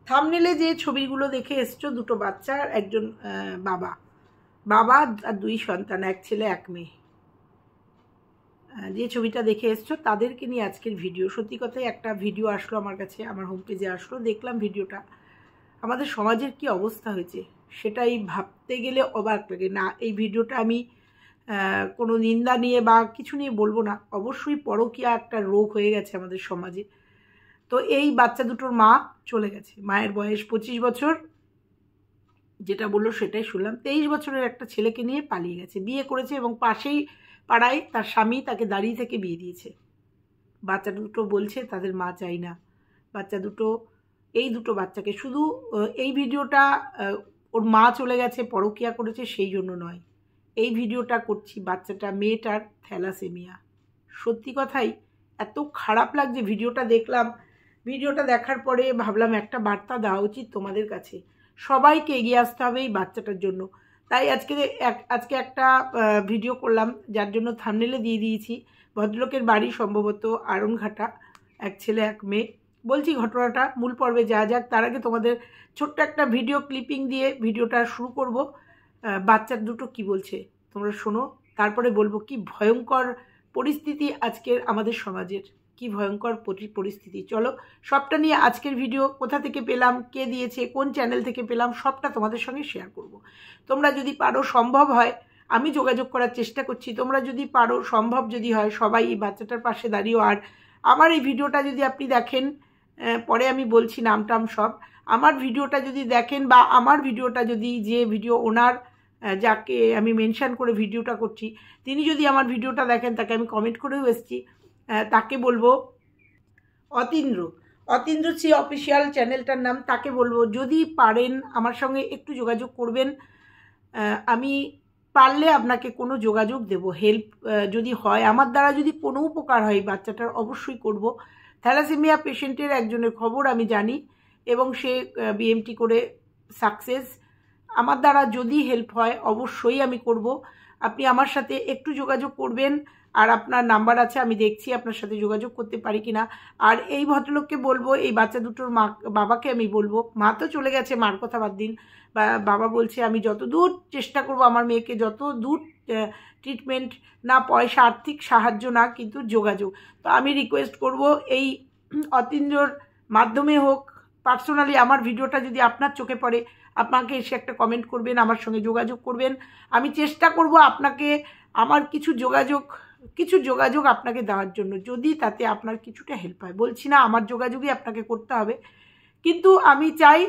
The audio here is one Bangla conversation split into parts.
থাম্বনেলে যে ছবিগুলো দেখে এসছো দুটো বাচ্চা আর একজন বাবা আর দুই সন্তান, এক ছেলে এক মেয়ে, যে ছবিটা দেখে এসছো তাদেরকে নিয়ে আজকের ভিডিও। সত্যি কথাই একটা ভিডিও আসলো আমার কাছে, আমার হোম পেজে আসলো, দেখলাম ভিডিওটা। আমাদের সমাজের কি অবস্থা হয়েছে সেটাই ভাবতে গেলে অবাক লাগে। না, এই ভিডিওটা আমি কোনো নিন্দা নিয়ে বা কিছু নিয়ে বলবো না, অবশ্যই পরকীয়া একটা রোগ হয়ে গেছে আমাদের সমাজে। তো এই বাচ্চা দুটোর মা চলে গেছে, মায়ের বয়স 25 বছর, যেটা বললো সেটাই শুনলাম। 23 বছরের একটা ছেলেকে নিয়ে পালিয়ে গেছে, বিয়ে করেছে এবং পাশেই পাড়ায় তার স্বামী তাকে দাঁড়িয়ে থেকে বিয়ে দিয়েছে। বাচ্চা দুটো বলছে তাদের মা চাই না। বাচ্চা দুটো, এই দুটো বাচ্চাকে, শুধু এই ভিডিওটা ওর মা চলে গেছে পরকীয়া করেছে সেই জন্য নয়, এই ভিডিওটা করছি বাচ্চাটা মেয়েটার থ্যালাসেমিয়া। সত্যি কথাই এত খারাপ লাগছে ভিডিওটা দেখলাম। ভিডিওটা দেখার পরে ভাবলাম একটা বার্তা দেওয়া উচিত তোমাদের কাছে, সবাইকে এগিয়ে আসতে হবে এই বাচ্চাটার জন্য। তাই আজকে একটা ভিডিও করলাম, যার জন্য থাম্বনেলে দিয়ে দিয়েছি। ভদ্রলোকের বাড়ি সম্ভবত আরনঘাটা, এক ছেলে এক মেয়ে। বলছি ঘটনাটা মূল পর্বে যাওয়া যাক, তার আগে তোমাদের ছোট্ট একটা ভিডিও ক্লিপিং দিয়ে ভিডিওটা শুরু করব। বাচ্চার দুটো কি বলছে তোমরা শোনো, তারপরে বলবো কি ভয়ঙ্কর পরিস্থিতি আজকের আমাদের সমাজের, কি ভয়ঙ্কর পরিস্থিতি। চলো সবটা নিয়ে আজকের ভিডিও, কোথা থেকে পেলাম, কে দিয়েছে, কোন চ্যানেল থেকে পেলাম, সবটা তোমাদের সঙ্গে শেয়ার করব। তোমরা যদি পারো, সম্ভব হয়, আমি যোগাযোগ করার চেষ্টা করছি, তোমরা যদি পারো, সম্ভব যদি হয়, সবাই এই বাচ্চাটার পাশে দাঁড়িয়েও। আর আমার এই ভিডিওটা যদি আপনি দেখেন, পরে আমি বলছি নামটাম সব, আমার ভিডিওটা যদি দেখেন বা আমার ভিডিওটা যদি, যে ভিডিও ওনার, যাকে আমি মেনশন করে ভিডিওটা করছি, তিনি যদি আমার ভিডিওটা দেখেন, তাকে আমি কমেন্ট করেও এসেছি, তাকে বলবো অতীন্দ্র শ্রী অফিসিয়াল চ্যানেলটার নাম, তাকে বলবো যদি পারেন আমার সঙ্গে একটু যোগাযোগ করবেন। আমি পারলে আপনাকে কোনো যোগাযোগ দেব, হেল্প যদি হয়, আমার দ্বারা যদি কোনো উপকার হয় বাচ্চাটার, অবশ্যই করব। থ্যালাসেমিয়া পেশেন্টের একজনের খবর আমি জানি এবং সে বিএমটি করে সাকসেস। আমার দ্বারা যদি হেল্প হয় অবশ্যই আমি করব। আপনি আমার সাথে একটু যোগাযোগ করবেন, আর আপনার নাম্বার আছে, আমি দেখছি আপনার সাথে যোগাযোগ করতে পারি কি না। আর এই ভদ্রলোককে বলবো, এই বাচ্চা দুটোর বাবাকে আমি বলবো, মা তো চলে গেছে, মার কথা বাদ দিন, বাবা বলছে আমি যত দূর চেষ্টা করব আমার মেয়েকে, যত দূর ট্রিটমেন্ট না, পয়সা আর্থিক সাহায্য না, কিন্তু যোগাযোগ। তো আমি রিকোয়েস্ট করব এই অতীন্দ্রর মাধ্যমে হোক, পার্সোনালি আমার ভিডিওটা যদি আপনার চোখে পড়ে, আপনাকে এসে একটা কমেন্ট করবেন, আমার সঙ্গে যোগাযোগ করবেন। আমি চেষ্টা করব আপনাকে আমার কিছু যোগাযোগ আপনাকে দেওয়ার জন্য, যদি তাতে আপনার কিছুটা হেল্প হয়। বলছি না আমার যোগাযোগই আপনাকে করতে হবে, কিন্তু আমি চাই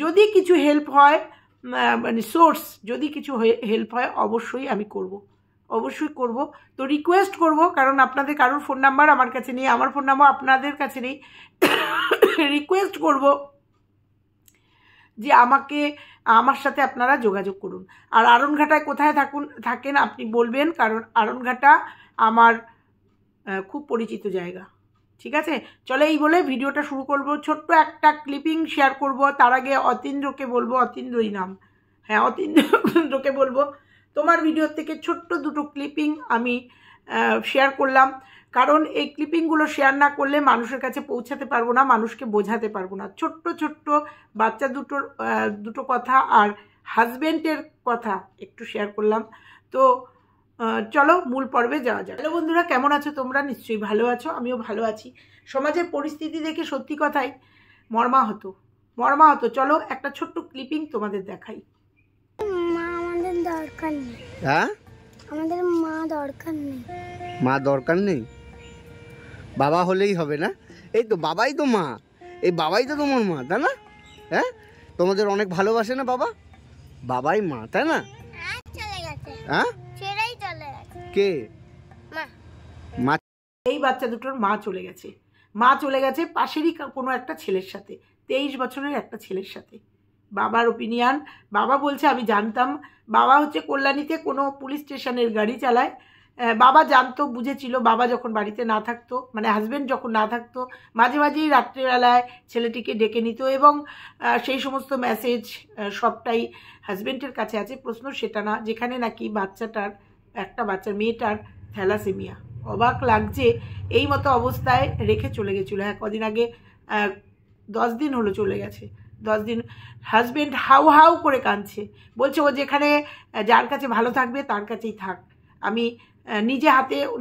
যদি কিছু হেল্প হয়, মানে সোর্স যদি কিছু হেল্প হয়, অবশ্যই আমি অবশ্যই করব। তো রিকোয়েস্ট করব, কারণ আপনাদের কারোর ফোন নাম্বার আমার কাছে নেই, আমার ফোন নাম্বার আপনাদের কাছে নেই, রিকোয়েস্ট করব যে আমার সাথে আপনারা যোগাযোগ করুন। আর আরনঘাটায় কোথায় থাকেন আপনি বলবেন, কারণ আরনঘাটা আমার খুব পরিচিত জায়গা। ঠিক আছে, চলো এই বলে ভিডিওটা শুরু করব। ছোট্ট একটা ক্লিপিং শেয়ার করব, তার আগে অতীন্দ্রকে বলবো, অতীন্দ্রই নাম, হ্যাঁ অতীন্দ্রকে বলবো, তোমার ভিডিও থেকে ছোট্ট দুটো ক্লিপিং আমি শেয়ার করলাম, কারণ এই ক্লিপিংগুলো শেয়ার না করলে মানুষের কাছে পৌঁছাতে পারবো না, মানুষকে বোঝাতে পারবো না। ছোট্ট বাচ্চা দুটো কথা আর হাজব্যান্ডের কথা একটু শেয়ার করলাম। তো চলো মূল পর্বে যাওয়া যাক। হ্যালো বন্ধুরা, কেমন আছো তোমরা? নিশ্চয়ই ভালো আছো, আমিও ভালো আছি। সমাজের পরিস্থিতি দেখে সত্যি কথাই মর্মাহত। চলো একটা ছোট্ট ক্লিপিং তোমাদের দেখাই। আমাদের দরকার নেই, হ্যাঁ আমাদের মা দরকার নেই, মা দরকার নেই, বাবা হলেই হবে না? এই তো বাবাই তো মা, এই বাবাই তো তোমার মা, তাই না? হ্যাঁ, তোমাদের অনেক ভালোবাসে না বাবা? বাবাই মা, তাই না? চলে গেছে, হ্যাঁ ছেড়েই চলে গেছে কে? মা। এই বাচ্চা দুটোর মা চলে গেছে পাশেরই কোনো একটা ছেলের সাথে, 23 বছরের একটা ছেলের সাথে। বাবার ওপিনিয়ন, বাবা বলছে আমি জানতাম, বাবা হচ্ছে কল্যাণীতে কোনো পুলিশ স্টেশনের গাড়ি চালায়। বাবা জানতো, বুঝেছিল, বাবা যখন বাড়িতে না থাকতো, মানে হাজব্যান্ড যখন না থাকতো, মাঝে মাঝেই রাত্রিবেলায় ছেলেটিকে ডেকে নিত এবং সেই সমস্ত মেসেজ সবটাই হাজব্যান্ডের কাছে আছে। প্রশ্ন সেটা না, যেখানে নাকি মেয়েটার থ্যালাসেমিয়া। অবাক লাগছে, এই মতো অবস্থায় রেখে চলে গেছিলো। হ্যাঁ, কদিন আগে 10 দিন হলো চলে গেছে, 10 দিন হাজবেন্ড হাউ হাউ করে কাঁদছে, বলছে ও যেখানে যার কাছে ভালো থাকবে তার কাছেই থাক। আমি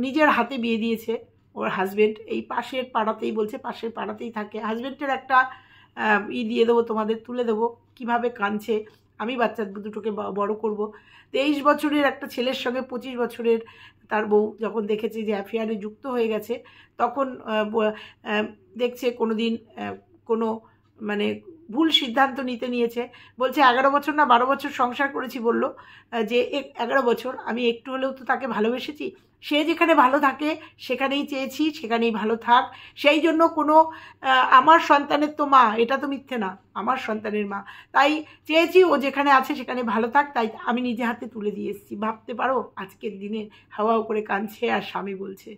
নিজের হাতে বিয়ে দিয়েছে ওর হাজবেন্ড, এই পাশের পাড়াতেই, বলছে পাশের পাড়াতেই থাকে। হাজবেন্ডের একটা দিয়ে দেবো তোমাদের, তুলে দেবো কীভাবে কাঁদছে। আমি বাচ্চা দুটোকে বড় করব। 23 বছরের একটা ছেলের সঙ্গে 25 বছরের তার বউ যখন দেখেছে যে অ্যাফেয়ারে যুক্ত হয়ে গেছে, তখন দেখছে কোনো মানে ভুল সিদ্ধান্ত নিয়েছে। বলছে 11 বছর না 12 বছর সংসার করেছি, বলল যে 11 বছর আমি একটু হলেও তো তাকে ভালোবেসেছি, সে যেখানে ভালো থাকে সেখানেই চেয়েছি, সেখানেই ভালো থাক। সেই জন্য আমার সন্তানের তো মা, এটা তো মিথ্যে না, আমার সন্তানের মা, তাই চেয়েছি ও যেখানে আছে সেখানে ভালো থাক, তাই আমি নিজে হাতে তুলে দিয়ে এসেছি। ভাবতে পারো আজকের দিনে হাওয়াও করে কাঁদছে, আর স্বামী বলছে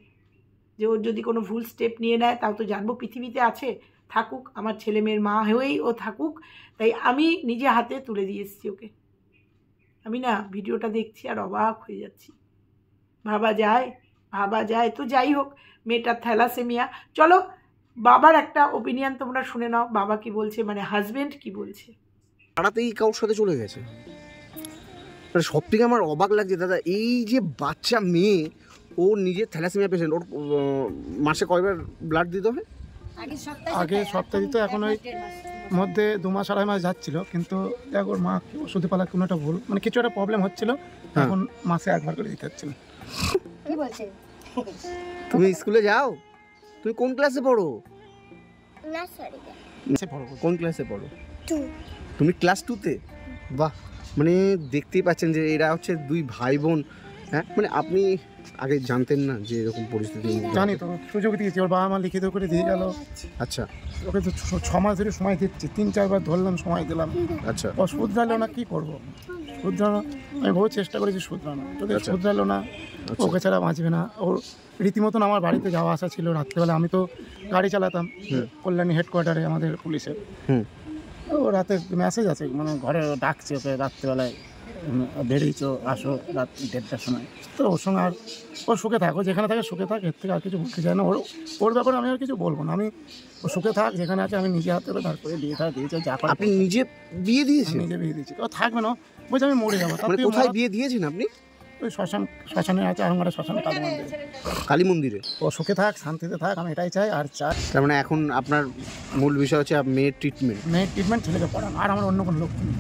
যে ওর যদি কোনো ভুল স্টেপ নিয়ে নেয় তাও তো জানবো পৃথিবীতে আছে, থাকুক, আমার ছেলে মেয়ের মা হয়েই ও থাকুক, তাই আমি নিজে হাতে তুলে দিয়ে এসেছি ওকে। আমি না ভিডিওটা দেখছি আর অবাক হয়ে যাচ্ছি, ভাবা যায়। তো যাই হোক, মেয়েটার থ্যালাসেমিয়া। চলো বাবার একটা ওপিনিয়ন তোমরা শুনে নাও, বাবা কি বলছে, মানে হাজবেন্ড কি বলছে। পাড়াতেই কারোর সাথে চলে গেছে। সব থেকে আমার অবাক লাগছে দাদা, এই যে বাচ্চা মেয়ে, ও নিজে থ্যালাসেমিয়া পেশেন্ট, ওর মাসে কয়বার ব্লাড দিতে হয়? আগে সপ্তাহে দিত, এখন ওই মধ্যে 2 মাস 2.5 মাস যাচ্ছিল, কিন্তু দেখ ওর মা ওষুধে পালা কোনো একটা ভুল, মানে কিছু একটা প্রবলেম হচ্ছিল, এখন মাসে একবার করে দিতে হচ্ছিল। কি বলছে? তুমি স্কুলে যাও? তুমি কোন ক্লাসে পড়ো? কোন ক্লাসে পড়ো? 2। তুমি ক্লাস 2-তে? বাহ, মানে দেখতেই পাচ্ছেন যে এরা হচ্ছে 2 ভাই বোন। হ্যাঁ, মানে আপনি আগে জানতেন না যে এরকম পরিস্থিতি? জানি তো, সুযোগ দিয়েছি, ওর বাবা মা লিখিত করে দিয়ে গেল। আচ্ছা, ওকে তো 6 মাস ধরে সময় দিচ্ছি, 3-4 বার ধরলাম, সময় দিলাম। আচ্ছা, ও শুধরালো না, কি করবো? শুধরানো, আমি বহু চেষ্টা করেছি শুধরানো, যদি শুধরালো না, ওকে ছাড়া বাঁচবে না। ওর রীতিমতন আমার বাড়িতে যাওয়া আসা ছিল রাত্রেবেলা, আমি তো গাড়ি চালাতাম কল্যাণী হেডকোয়ার্টারে আমাদের পুলিশের। ও রাতে মেসেজ আছে, মানে ঘরে ডাকছে ওকে রাত্রেবেলায়, বেরিয়েছো, আসো রাত 1:30টার সময়। তো ওর সঙ্গে আর ওর সুখে থাক, ও যেখানে থাকে সুখে থাক, এর থেকে আর কিছু বলতে চাই না। ওর ব্যাপারে আমি আর কিছু বলবো না। আমি ও সুখে থাক, যেখানে আছে, আমি নিজে হাতে দাঁড় করে বিয়ে দিয়েছি। আপনি নিজে বিয়ে দিয়েছেন? নিজে বিয়ে দিয়েছি। ও থাকবে না, বলছে আমি মরে যাবো। কোথায় বিয়ে দিয়েছেন আপনি? ওই শ্মশানে আছে, আরঙ্গারে শ্মশানে, কালী মন্দিরে। ও সুখে থাক, শান্তিতে থাক, আমি এটাই চাই। আর তার মানে এখন আপনার মূল বিষয় হচ্ছে মেয়ের ট্রিটমেন্ট, ছেলেকে পড়ানো, আর আমার অন্য কোনো লক্ষ্য নেই।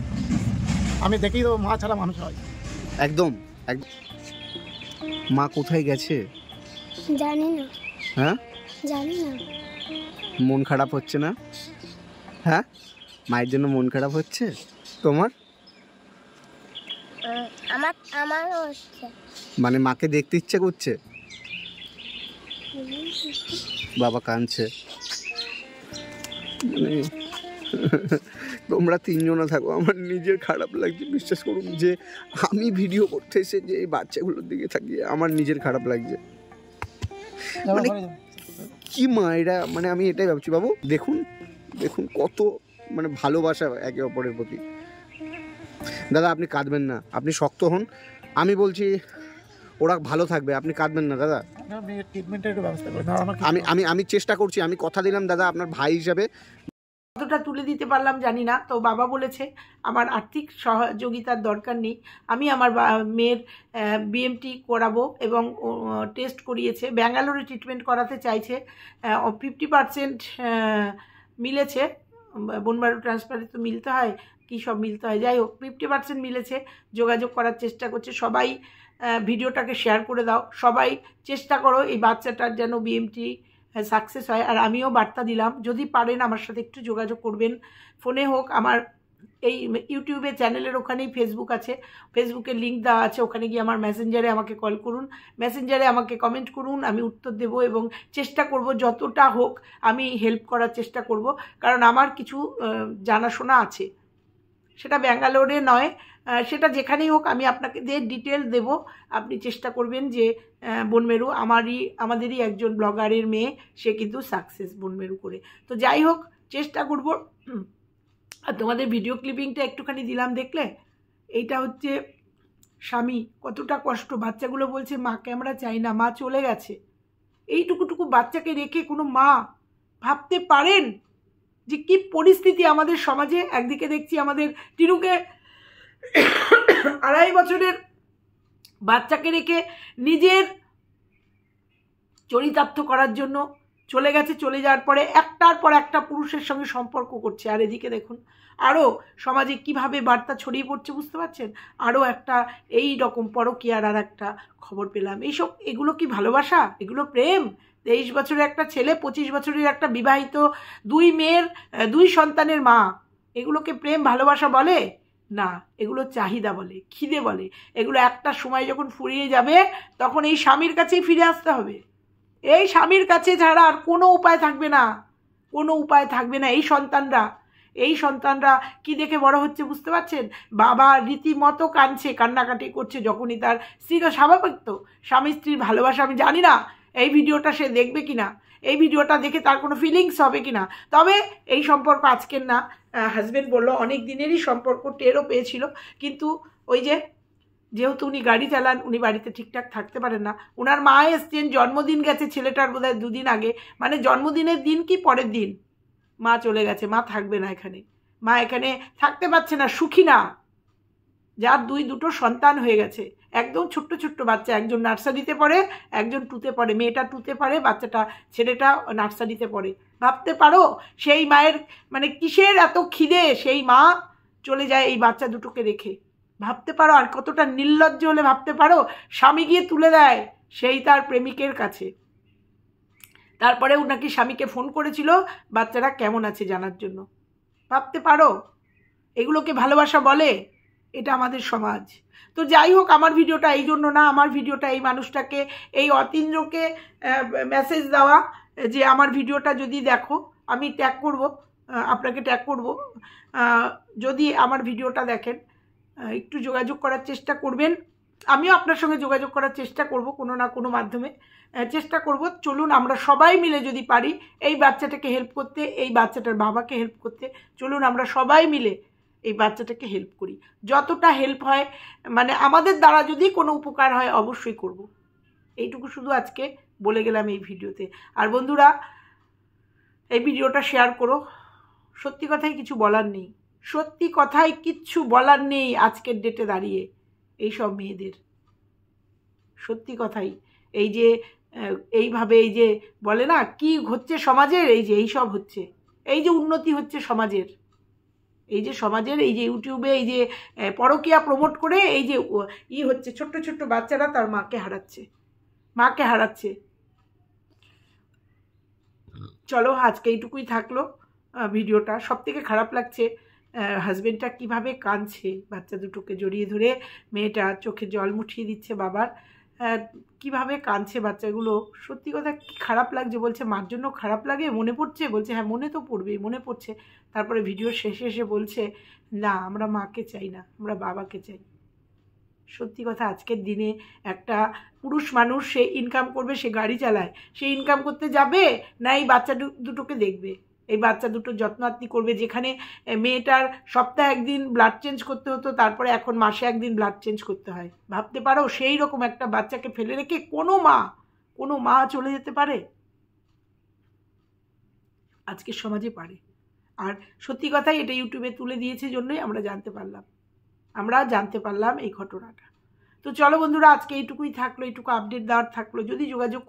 আমি দেখেই তো মা ছাড়া মানুষ হয়। একদম। মা কোথায় গেছে জানি না। হ্যাঁ, জানি না। মন খারাপ হচ্ছে না? হ্যাঁ, মায়ের জন্য মন খারাপ হচ্ছে তোমার? আমারও হচ্ছে। মানে মাকে দেখতে ইচ্ছে করছে? বাবা কাঁদছে। মানে তোমরা 3 জনা থাকো, আমার নিজের খারাপ লাগছে, বিশ্বাস করুন। যে আমি ভিডিও করতে এসে যে এই বাচ্চাগুলোর দিকে থাকিয়ে আমার নিজের খারাপ লাগছে। মানে কি মা এরা, মানে আমি এটাই ভাবছি। বাবু দেখুন কত মানে ভালোবাসা একে অপরের প্রতি। দাদা আপনি কাঁদবেন না, আপনি শক্ত হন। আমি বলছি ওরা ভালো থাকবে, আপনি কাঁদবেন না দাদা। আমি চেষ্টা করছি, আমি কথা দিলাম দাদা আপনার ভাই হিসাবে। কতটা তুলে দিতে পারলাম জানি না। তো বাবা বলেছে আমার আর্থিক সহযোগিতার দরকার নেই, আমি আমার মেয়ের বিএমটি করাবো, এবং টেস্ট করিয়েছে, ব্যাঙ্গালোরে ট্রিটমেন্ট করাতে চাইছে। 50% মিলেছে, বোনবারু ট্রান্সফারে তো মিলতে হয়, কী সব মিলতে হয়, যাই হোক 50% মিলেছে। যোগাযোগ করার চেষ্টা করছে। সবাই ভিডিওটাকে শেয়ার করে দাও, সবাই চেষ্টা করো এই বাচ্চাটার যেন বিএমটি সাকসেস হয়। আর আমিও বার্তা দিলাম, যদি পারেন আমার সাথে একটু যোগাযোগ করবেন, ফোনে হোক, আমার এই ইউটিউবে চ্যানেলের ওখানেই ফেসবুক আছে, ফেসবুকের লিঙ্ক দেওয়া আছে, ওখানে গিয়ে আমার মেসেঞ্জারে আমাকে কল করুন, মেসেঞ্জারে আমাকে কমেন্ট করুন, আমি উত্তর দেব এবং চেষ্টা করব যতটা হোক আমি হেল্প করার চেষ্টা করব। কারণ আমার কিছু জানাশোনা আছে, সেটা ব্যাঙ্গালোরে নয়, সেটা যেখানেই হোক আমি আপনাকে ডিটেল দেব। আপনি চেষ্টা করবেন যে বনমেরু আমাদেরই একজন ব্লগারের মেয়ে, সে কিন্তু সাকসেস বনমেরু করে। তো যাই হোক চেষ্টা করব। আর তোমাদের ভিডিও ক্লিপিংটা একটুখানি দিলাম, দেখলে? এইটা হচ্ছে স্বামী, কতটা কষ্ট। বাচ্চাগুলো বলছে মাকে আমরা চাই না, মা চলে গেছে। এইটুকুটুকু বাচ্চাকে রেখে কোনো মা ভাবতে পারেন? যে কি পরিস্থিতি আমাদের সমাজে। একদিকে দেখছি আমাদের টিনুকে 2.5 বছরের বাচ্চাকে রেখে নিজের চরিতার্থ করার জন্য চলে গেছে, চলে যাওয়ার পরে একটার পর একটা পুরুষের সঙ্গে সম্পর্ক করছে। আর এদিকে দেখুন আরও সমাজে কিভাবে বার্তা ছড়িয়ে পড়ছে, বুঝতে পারছেন? আরও একটা এই রকম পরকীয়ার আর একটা খবর পেলাম। এগুলো কি ভালোবাসা? এগুলো প্রেম? 23 বছরের একটা ছেলে, 25 বছরের একটা বিবাহিত 2 সন্তানের মা, এগুলোকে প্রেম ভালোবাসা বলে না? এগুলো চাহিদা বলে, খিদে বলে। এগুলো একটা সময় যখন ফুরিয়ে যাবে তখন এই স্বামীর কাছেই ফিরে আসতে হবে। এই স্বামীর কাছে ছাড়া আর কোনো উপায় থাকবে না, কোনো উপায় থাকবে না। এই সন্তানরা কি দেখে বড় হচ্ছে বুঝতে পারছেন? বাবা রীতিমতো কাঁদছে, কান্নাকাটি করছে যখনই তার স্ত্রীকে, স্বাভাবিক তো, স্বামী স্ত্রীর ভালোবাসা। আমি জানি না এই ভিডিওটা সে দেখবে কিনা, এই ভিডিওটা দেখে তার কোনো ফিলিংস হবে কিনা। তবে এই সম্পর্ক আজকের না, হাজব্যান্ড বললো অনেক দিনেরই সম্পর্ক, টেরও পেয়েছিল। কিন্তু ওই যেহেতু উনি গাড়ি চালান, উনি বাড়িতে ঠিকঠাক থাকতে পারেন না। ওনার মা এসছেন, জন্মদিন গেছে ছেলেটার বোধহয় 2 দিন আগে, মানে জন্মদিনের দিন কি পরের দিন মা চলে গেছে। মা থাকবে না এখানে, মা এখানে থাকতে পারছে না, সুখী না। যার 2 সন্তান হয়ে গেছে, একদম ছোট্ট ছোট্ট বাচ্চা, একজন নার্সারিতে পড়ে, একজন 2তে পড়ে। মেয়েটা 2তে পড়ে, ছেলেটা নার্সারিতে পড়ে। ভাবতে পারো সেই মায়ের মানে কিসের এত খিদে, সেই মা চলে যায় এই বাচ্চা দুটোকে রেখে। ভাবতে পারো আর কতটা নির্লজ্জ হলে ভাবতে পারো। স্বামী গিয়ে তুলে দেয় সেই তার প্রেমিকের কাছে। তারপরে নাকি স্বামীকে ফোন করেছিল বাচ্চারা কেমন আছে জানার জন্য। ভাবতে পারো এগুলোকে ভালোবাসা বলে? এটা আমাদের সমাজ। তো যাই হোক, আমার ভিডিওটা এই জন্য না, আমার ভিডিওটা এই মানুষটাকে, এই অতীন্দ্রকে মেসেজ দেওয়া যে আমার ভিডিওটা যদি দেখো, আমি ট্যাগ করব, আপনাকে ট্যাগ করব, যদি আমার ভিডিওটা দেখেন একটু যোগাযোগ করার চেষ্টা করবেন। আমিও আপনার সঙ্গে যোগাযোগ করার চেষ্টা করব, কোনো না কোনো মাধ্যমে চেষ্টা করব। চলুন আমরা সবাই মিলে যদি পারি এই বাচ্চাটাকে হেল্প করতে, এই বাচ্চাটার বাবাকে হেল্প করতে, চলুন আমরা সবাই মিলে এই বাচ্চাটাকে হেল্প করি। যতটা হেল্প হয়, মানে আমাদের দ্বারা যদি কোনো উপকার হয় অবশ্যই করব। এইটুকু শুধু আজকে বলে গেলাম এই ভিডিওতে। আর বন্ধুরা এই ভিডিওটা শেয়ার করো। সত্যি কথাই কিছু বলার নেই, সত্যি কথাই কিচ্ছু বলার নেই আজকের ডেটে দাঁড়িয়ে এই সব মেয়েদের। সত্যি কথাই এই যে এইভাবে এই যে বলে না কি হচ্ছে সমাজের, এই যে এই সব হচ্ছে, এই যে উন্নতি হচ্ছে সমাজের, এই যে সমাজের এই যে ইউটিউবে এই যে পরকীয়া প্রমোট করে এই যে হচ্ছে, ছোট্ট ছোট্ট বাচ্চারা তার মাকে হারাচ্ছে। চলো আজকে এইটুকুই থাকলো ভিডিওটা। সব থেকে খারাপ লাগছে হাজবেন্ডটা কিভাবে কাঁদছে, বাচ্চা দুটোকে জড়িয়ে ধরে, মেয়েটা চোখে জল মুঠিয়ে দিচ্ছে বাবার, কিভাবে কাঁদছে বাচ্চাগুলো। সত্যি কথা কি খারাপ লাগছে। বলছে মার জন্য খারাপ লাগে, মনে পড়ছে? বলছে হ্যাঁ মনে তো পড়বেই, মনে পড়ছে। তারপরে ভিডিও শেষে এসে বলছে না আমরা মাকে চাই না, আমরা বাবাকে চাই। সত্যি কথা আজকের দিনে একটা পুরুষ মানুষ, সে ইনকাম করবে, সে গাড়ি চালায়, সে ইনকাম করতে যাবে না এই বাচ্চা দুটোকে দেখবে, এই বাচ্চা দুটো যত্নাত্তি করবে। যেখানে মেয়েটার সপ্তাহে 1 দিন ব্লাড চেঞ্জ করতে হতো, তারপরে এখন মাসে 1 দিন ব্লাড চেঞ্জ করতে হয়। ভাবতে পারো সেই রকম একটা বাচ্চাকে ফেলে রেখে কোনো মা চলে যেতে পারে? আজকের সমাজে পারে। আর সত্যি কথাই এটা ইউটিউবে তুলে দিয়েছে জন্যই আমরা জানতে পারলাম এই ঘটনাটা। তো চলো বন্ধুরা আজকে এইটুকুই থাকলো, এইটুকু আপডেট দেওয়ার থাকলো। যদি যোগাযোগ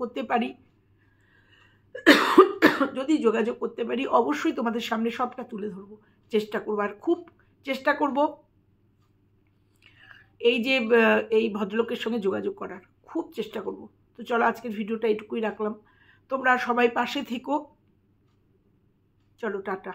করতে পারি অবশ্যই তোমাদের সামনে সবটা তুলে ধরবো, চেষ্টা করবো। আর খুব চেষ্টা করব এই ভদ্রলোকের সঙ্গে যোগাযোগ করার, খুব চেষ্টা করব। তো চলো আজকের ভিডিওটা এইটুকুই রাখলাম। তোমরা সবাই পাশে থেকো। চলো টাটা।